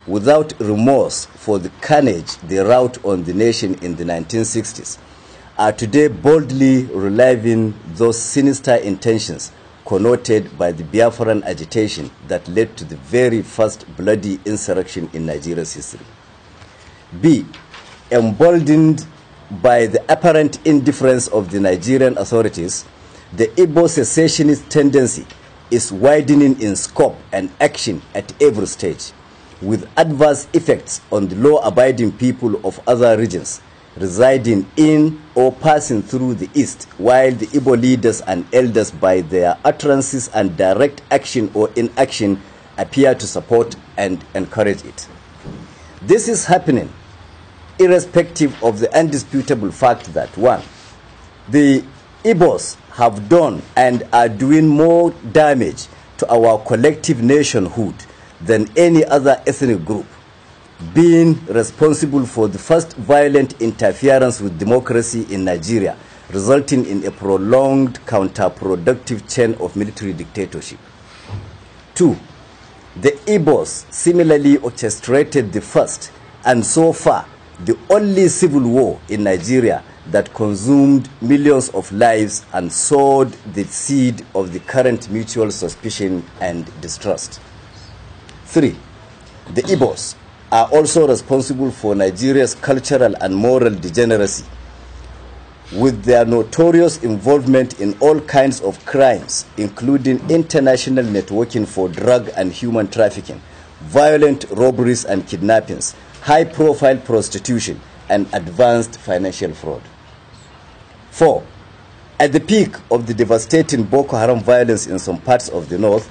without remorse for the carnage they wrought on the nation in the 1960s, are today boldly reliving those sinister intentions connoted by the Biafran agitation that led to the very first bloody insurrection in Nigeria's history. B. Emboldened by the apparent indifference of the Nigerian authorities, the Igbo secessionist tendency is widening in scope and action at every stage, with adverse effects on the law-abiding people of other regions residing in or passing through the East, while the Igbo leaders and elders, by their utterances and direct action or inaction, appear to support and encourage it. This is happening irrespective of the undisputable fact that, 1, the Igbos have done and are doing more damage to our collective nationhood than any other ethnic group, being responsible for the first violent interference with democracy in Nigeria, resulting in a prolonged counterproductive chain of military dictatorship. 2, the Igbos similarly orchestrated the first and so far the only civil war in Nigeria that consumed millions of lives and sowed the seed of the current mutual suspicion and distrust. 3, the Igbos are also responsible for Nigeria's cultural and moral degeneracy, with their notorious involvement in all kinds of crimes, including international networking for drug and human trafficking, violent robberies and kidnappings, high-profile prostitution, and advanced financial fraud. 4, at the peak of the devastating Boko Haram violence in some parts of the north,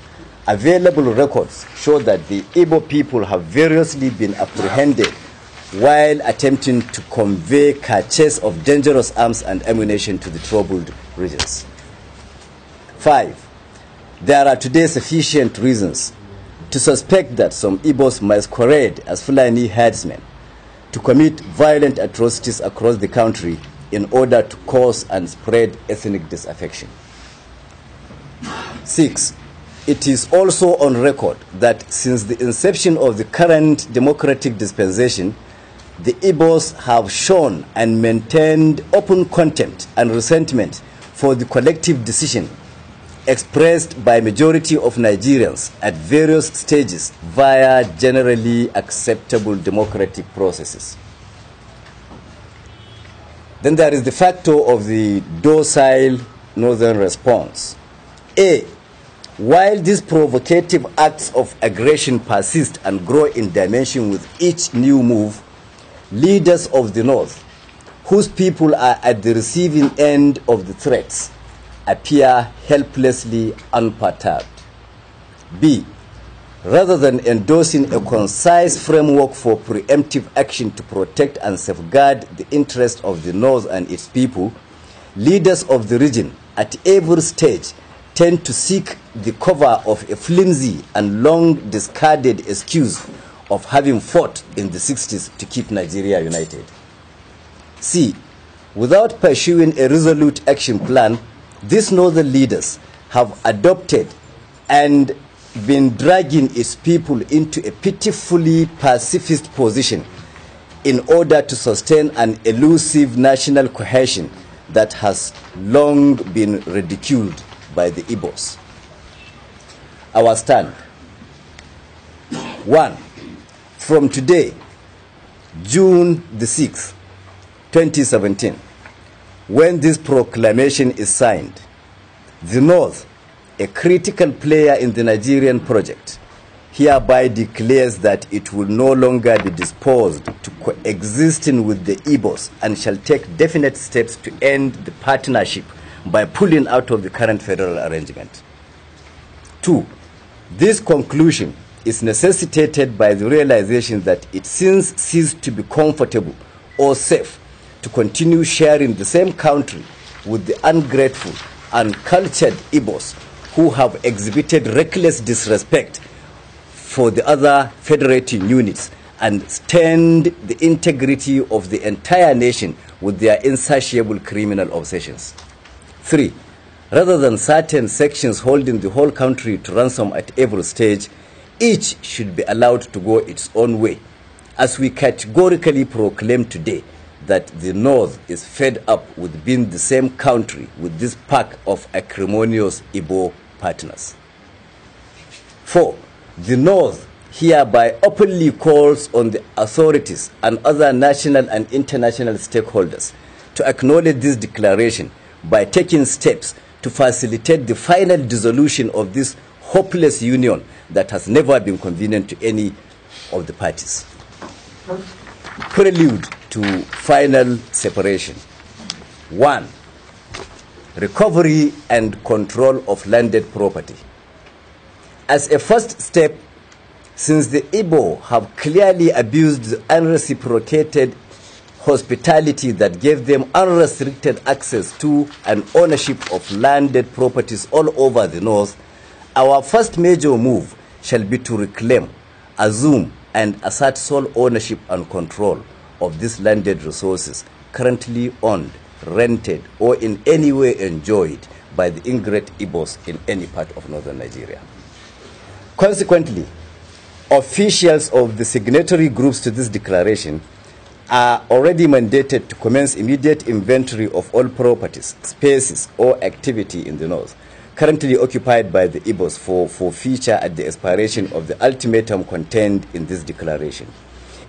available records show that the Igbo people have variously been apprehended while attempting to convey caches of dangerous arms and ammunition to the troubled regions. 5, there are today sufficient reasons to suspect that some Igbos masquerade as Fulani herdsmen to commit violent atrocities across the country in order to cause and spread ethnic disaffection. 6, it is also on record that since the inception of the current democratic dispensation, the Igbos have shown and maintained open contempt and resentment for the collective decision expressed by majority of Nigerians at various stages via generally acceptable democratic processes. Then there is the factor of the docile northern response. A, while these provocative acts of aggression persist and grow in dimension with each new move, leaders of the North, whose people are at the receiving end of the threats, appear helplessly unperturbed. B, rather than endorsing a concise framework for preemptive action to protect and safeguard the interests of the North and its people, leaders of the region at every stage tend to seek the cover of a flimsy and long discarded excuse of having fought in the 60s to keep Nigeria united. C, without pursuing a resolute action plan, these northern leaders have adopted and been dragging its people into a pitifully pacifist position in order to sustain an elusive national cohesion that has long been ridiculed by the Igbos. Our stand. 1. From today, June the 6th, 2017, when this proclamation is signed, the North, a critical player in the Nigerian project, hereby declares that it will no longer be disposed to coexisting with the Igbos and shall take definite steps to end the partnership by pulling out of the current federal arrangement. 2. This conclusion is necessitated by the realization that it since ceased to be comfortable or safe to continue sharing the same country with the ungrateful and cultured Igbos who have exhibited reckless disrespect for the other federating units and stained the integrity of the entire nation with their insatiable criminal obsessions. 3. Rather than certain sections holding the whole country to ransom at every stage, each should be allowed to go its own way, as we categorically proclaim today that the North is fed up with being the same country with this pack of acrimonious Igbo partners. 4. The North hereby openly calls on the authorities and other national and international stakeholders to acknowledge this declaration by taking steps to facilitate the final dissolution of this hopeless union that has never been convenient to any of the parties. Prelude to final separation. 1. Recovery and control of landed property. As a first step, since the Igbo have clearly abused the unreciprocated hospitality that gave them unrestricted access to and ownership of landed properties all over the North, our first major move shall be to reclaim, assume, and assert sole ownership and control of these landed resources currently owned, rented, or in any way enjoyed by the ingrate Igbos in any part of northern Nigeria. Consequently, officials of the signatory groups to this declaration are already mandated to commence immediate inventory of all properties, spaces, or activity in the North currently occupied by the Igbos for forfeiture at the expiration of the ultimatum contained in this declaration.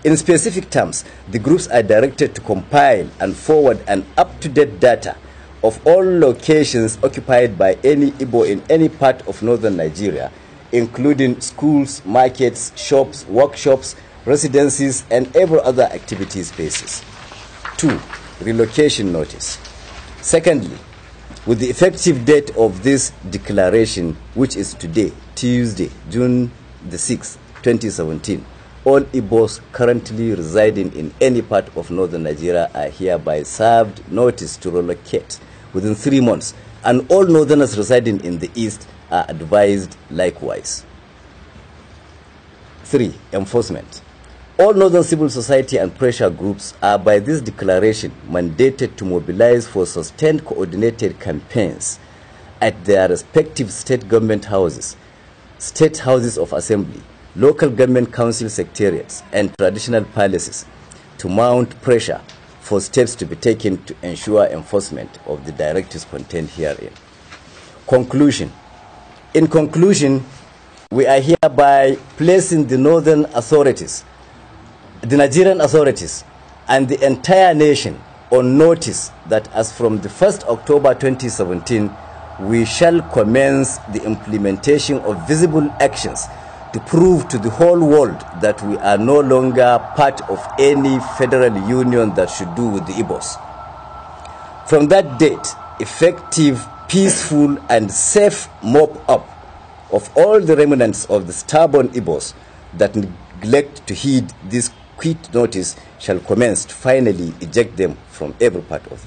In specific terms, the groups are directed to compile and forward an up-to-date data of all locations occupied by any Igbo in any part of northern Nigeria, including schools, markets, shops, workshops, residencies, and every other activity spaces. 2. Relocation notice. Secondly, with the effective date of this declaration, which is today, Tuesday, June the 6th, 2017, all Igbos currently residing in any part of northern Nigeria are hereby served notice to relocate within 3 months, and all northerners residing in the east are advised likewise. 3. Enforcement. All northern civil society and pressure groups are by this declaration mandated to mobilize for sustained coordinated campaigns at their respective state government houses, state houses of assembly, local government council secretariats, and traditional palaces to mount pressure for steps to be taken to ensure enforcement of the directives contained herein. Conclusion. In conclusion, we are hereby placing the northern authorities, the Nigerian authorities, and the entire nation on notice that as from the 1st October 2017, we shall commence the implementation of visible actions to prove to the whole world that we are no longer part of any federal union that should do with the Igbos. From that date, effective, peaceful, and safe mop-up of all the remnants of the stubborn Igbos that neglect to heed this quit notice shall commence to finally eject them from every part of the